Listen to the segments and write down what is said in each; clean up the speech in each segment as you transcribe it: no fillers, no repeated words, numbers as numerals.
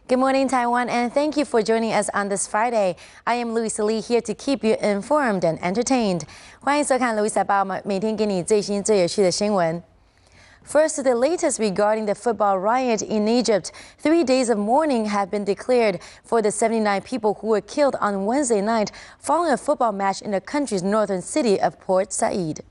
Good morning, Taiwan, and thank you for joining us on this Friday. I am Louisa Lee here to keep you informed and entertained. 欢迎收看 Louisa 报，每天给你最新最有趣的新闻。First, the latest regarding the football riot in Egypt. 3 days of mourning have been declared for the 79 people who were killed on Wednesday night following a football match in the country's northern city of Port Said.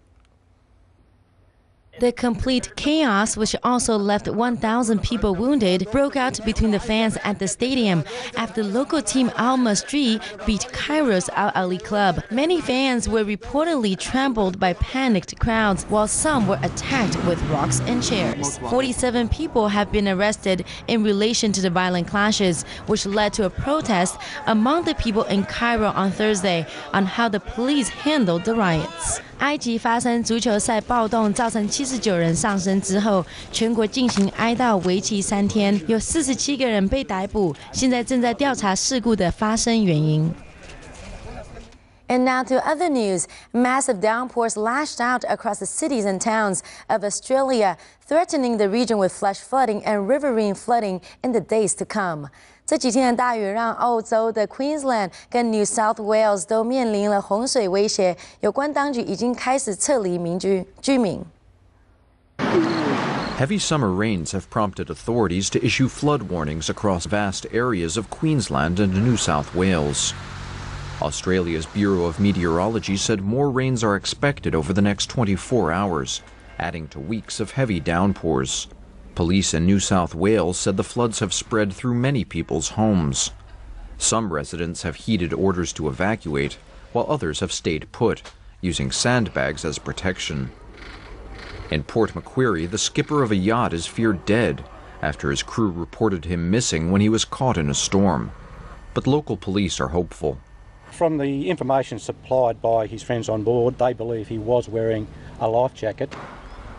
The complete chaos, which also left 1,000 people wounded, broke out between the fans at the stadium after local team Al-Masri beat Cairo's Al-Ali club. Many fans were reportedly trampled by panicked crowds, while some were attacked with rocks and chairs. 47 people have been arrested in relation to the violent clashes, which led to a protest among the people in Cairo on Thursday on how the police handled the riots. 埃及发生足球赛暴动，造成79人丧生之后，全国进行哀悼，为期3天，有47个人被逮捕，现在正在调查事故的发生原因。And now to other news. Massive downpours lashed out across the cities and towns of Australia, threatening the region with flash flooding and riverine flooding in the days to come. 这几天的大雨让澳洲的 Queensland 跟 New South Wales 都面临了洪水威胁，有关当局已经开始撤离居民。Heavy summer rains have prompted authorities to issue flood warnings across vast areas of Queensland and New South Wales. Australia's Bureau of Meteorology said more rains are expected over the next 24 hours, adding to weeks of heavy downpours. Police in New South Wales said the floods have spread through many people's homes. Some residents have heeded orders to evacuate, while others have stayed put, using sandbags as protection. In Port Macquarie, the skipper of a yacht is feared dead after his crew reported him missing when he was caught in a storm. But local police are hopeful. From the information supplied by his friends on board, they believe he was wearing a life jacket.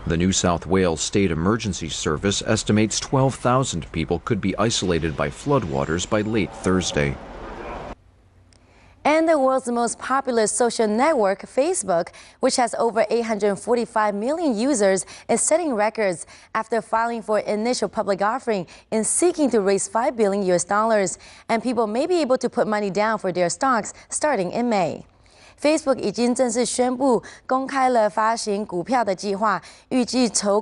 The New South Wales State Emergency Service estimates 12,000 people could be isolated by floodwaters by late Thursday. And the world's most popular social network, Facebook, which has over 845 million users, is setting records after filing for an initial public offering and seeking to raise $5 billion. And people may be able to put money down for their stocks starting in May. Facebook 已经正式宣布公开了发行股票的计划，预计筹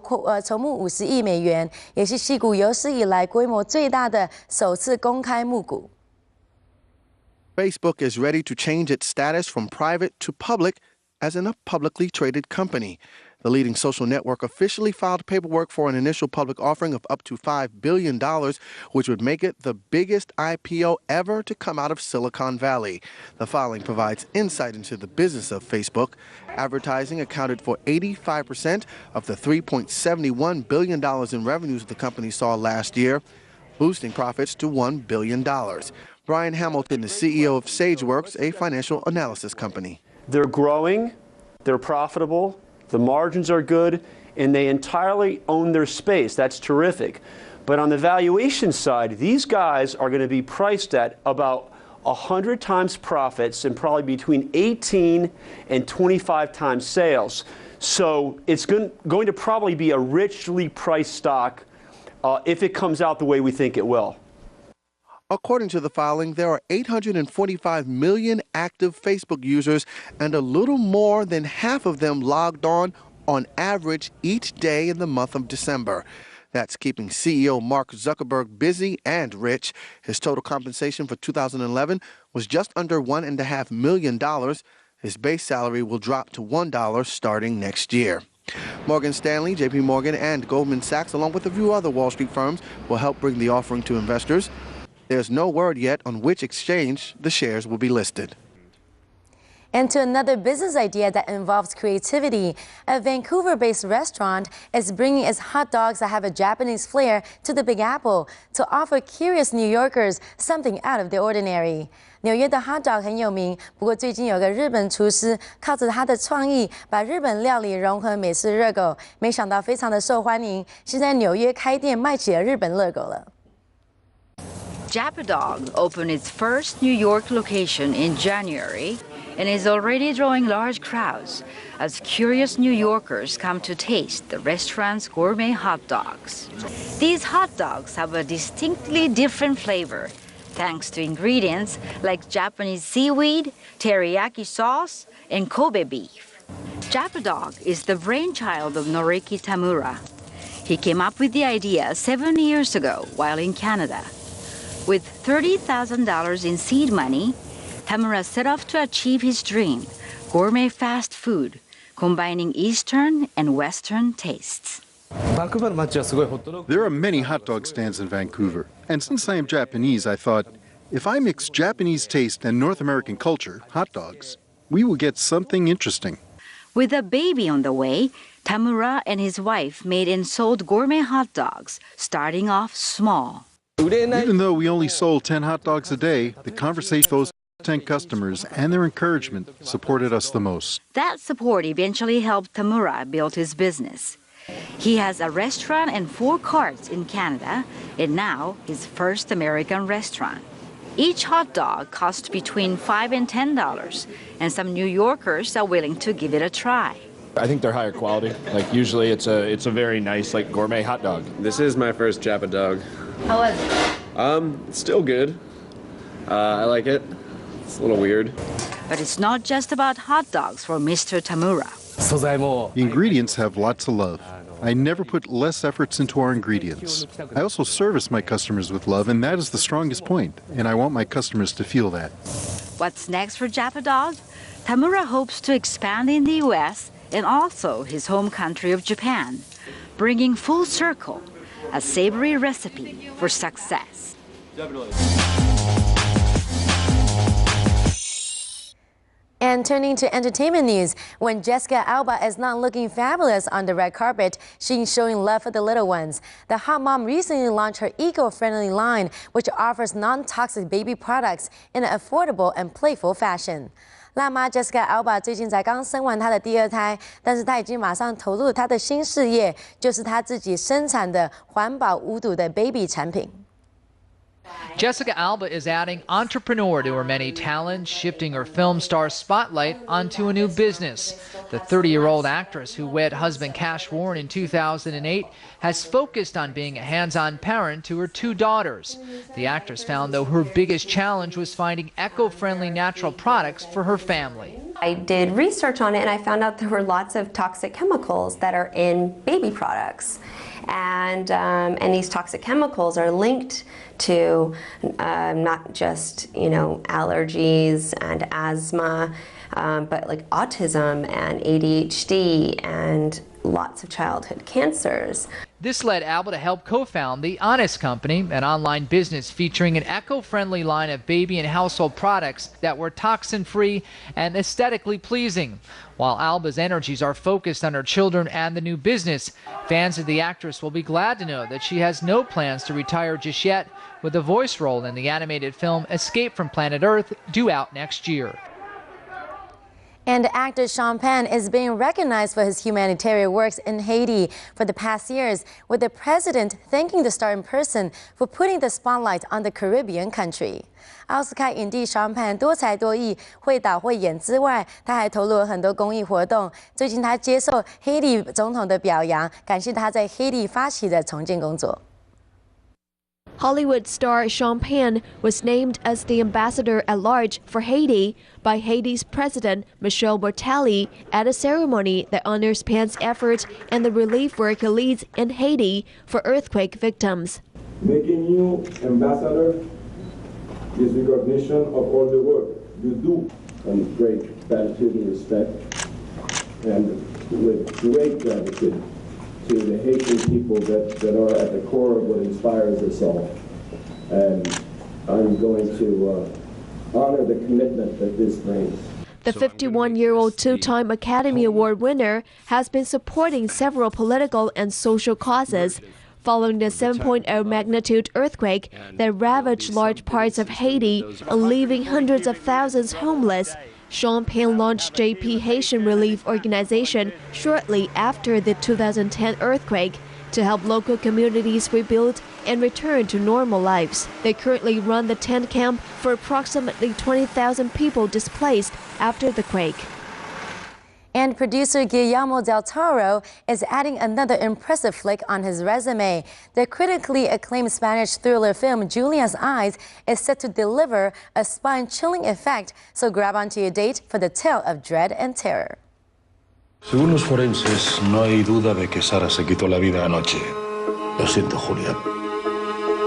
募50亿美元，也是矽谷有史以来规模最大的首次公开募股。Facebook is ready to change its status from private to public as a publicly traded company. The leading social network officially filed paperwork for an initial public offering of up to $5 billion, which would make it the biggest IPO ever to come out of Silicon Valley. The filing provides insight into the business of Facebook. Advertising accounted for 85% of the $3.71 billion in revenues the company saw last year, boosting profits to $1 billion. Brian Hamilton is CEO of SageWorks, a financial analysis company. They're growing, they're profitable, the margins are good, and they entirely own their space. That's terrific. But on the valuation side, these guys are going to be priced at about 100 times profits and probably between 18 and 25 times sales. So it's going to probably be a richly priced stock if it comes out the way we think it will. According to the filing, there are 845 million active Facebook users, and a little more than half of them logged on average each day in the month of December. That's keeping CEO Mark Zuckerberg busy and rich. His total compensation for 2011 was just under $1.5 million. His base salary will drop to $1 starting next year. Morgan Stanley, JP Morgan, and Goldman Sachs, along with a few other Wall Street firms, will help bring the offering to investors. There's no word yet on which exchange the shares will be listed. And to another business idea that involves creativity, a Vancouver-based restaurant is bringing its hot dogs that have a Japanese flair to the Big Apple to offer curious New Yorkers something out of the ordinary. 纽约的 hot dog 很有名，不过最近有个日本厨师靠着他的创意，把日本料理融合美式热狗，没想到非常的受欢迎。现在纽约开店卖起了日本热狗了。Japadog opened its first New York location in January and is already drawing large crowds as curious New Yorkers come to taste the restaurant's gourmet hot dogs. These hot dogs have a distinctly different flavor thanks to ingredients like Japanese seaweed, teriyaki sauce, and Kobe beef. Japadog is the brainchild of Noriki Tamura. He came up with the idea 7 years ago while in Canada. With $30,000 in seed money, Tamura set off to achieve his dream, gourmet fast food, combining Eastern and Western tastes. There are many hot dog stands in Vancouver, and since I am Japanese, I thought, if I mix Japanese taste and North American culture, hot dogs, we will get something interesting. With a baby on the way, Tamura and his wife made and sold gourmet hot dogs, starting off small. Even though we only sold 10 hot dogs a day, the conversation those 10 customers and their encouragement supported us the most. That support eventually helped Tamura build his business. He has a restaurant and 4 carts in Canada, and now his first American restaurant. Each hot dog costs between $5 and $10, and some New Yorkers are willing to give it a try. I think they're higher quality. Like usually it's a very nice like gourmet hot dog. This is my first Japadog. How was it? It's still good. I like it. It's a little weird. But it's not just about hot dogs for Mr. Tamura. The ingredients have lots of love. I never put less efforts into our ingredients. I also service my customers with love, and that is the strongest point, and I want my customers to feel that. What's next for Japadog? Tamura hopes to expand in the U.S. and also his home country of Japan, bringing full circle a savory recipe for success. And turning to entertainment news, when Jessica Alba is not looking fabulous on the red carpet, she's showing love for the little ones. The hot mom recently launched her eco-friendly line, which offers non-toxic baby products in an affordable and playful fashion. 辣妈 Jessica Alba 最近才刚生完她的第2胎，但是她已经马上投入她的新事业，就是她自己生产的环保无毒的 baby 产品。 Jessica Alba is adding entrepreneur to her many talents, shifting her film star spotlight onto a new business. The 30-year-old actress who wed husband Cash Warren in 2008 has focused on being a hands-on parent to her 2 daughters. The actress found, though, her biggest challenge was finding eco-friendly natural products for her family. I did research on it and I found out there were lots of toxic chemicals that are in baby products. And these toxic chemicals are linked to not just, allergies and asthma, but like autism and ADHD and lots of childhood cancers. This led Alba to help co-found The Honest Company, an online business featuring an eco-friendly line of baby and household products that were toxin-free and aesthetically pleasing. While Alba's energies are focused on her children and the new business, fans of the actress will be glad to know that she has no plans to retire just yet, with a voice role in the animated film Escape from Planet Earth due out next year. And actor Sean Penn is being recognized for his humanitarian works in Haiti for the past years, with the president thanking the star in person for putting the spotlight on the Caribbean country. 奥斯卡影帝 Sean Penn 多才多艺，会导会演之外，他还投入了很多公益活动。最近他接受黑体总统的表扬，感谢他在黑体发起的重建工作。 Hollywood star Sean Penn was named as the ambassador at large for Haiti by Haiti's president Michel Boutali at a ceremony that honors Penn's efforts and the relief work he leads in Haiti for earthquake victims. Making you ambassador is recognition of all the work you do, and great gratitude and respect, and with great gratitude to the Haitian people that are at the core of what inspires us all. And I'm going to honor the commitment that this brings. The 51-year-old 2-time Academy Award winner has been supporting several political and social causes. Following the 7.0 magnitude earthquake that ravaged large parts of Haiti and leaving hundreds of thousands homeless, Sean Penn launched JP Haitian Relief Organization shortly after the 2010 earthquake, to help local communities rebuild and return to normal lives. They currently run the tent camp for approximately 20,000 people displaced after the quake. And producer Guillermo del Toro is adding another impressive flick on his resume. The critically acclaimed Spanish thriller film Julia's Eyes is set to deliver a spine-chilling effect, so grab onto your date for the tale of dread and terror. Según los forenses, no hay duda de que Sara se quitó la vida anoche. Lo siento, Julia.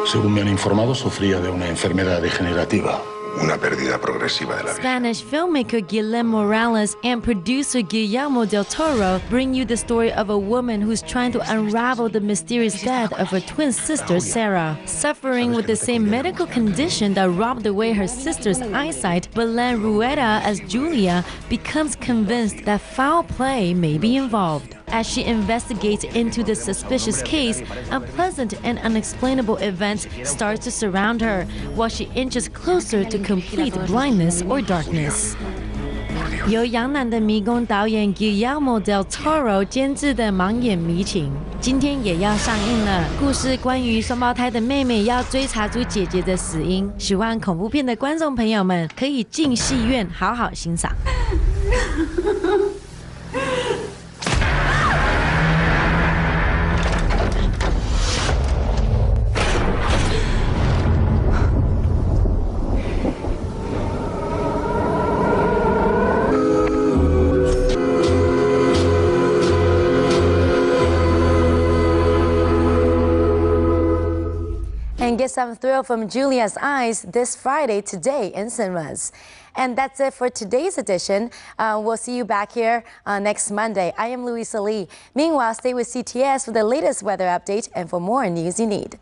Según me han informado, sufría de una enfermedad degenerativa. Una pérdida progresiva de la vida. Spanish filmmaker Guillermo Morales and producer Guillermo del Toro bring you the story of a woman who's trying to unravel the mysterious death of her twin sister, Sarah. Suffering with the same medical condition that robbed away her sister's eyesight, Belén Rueda as Julia becomes convinced that foul play may be involved. As she investigates into the suspicious case, unpleasant and unexplainable events start to surround her, while she inches closer to complete blindness or darkness. 由杨楠的迷宫导演 Guillermo del Toro 监制的《盲眼迷情》今天也要上映了。故事关于双胞胎的妹妹要追查出姐姐的死因。喜欢恐怖片的观众朋友们可以进戏院好好欣赏。And get some thrill from Julia's Eyes this Friday today in cinemas. And that's it for today's edition. We'll see you back here next Monday. I am Louisa Lee. Meanwhile, stay with CTS for the latest weather update and for more news you need.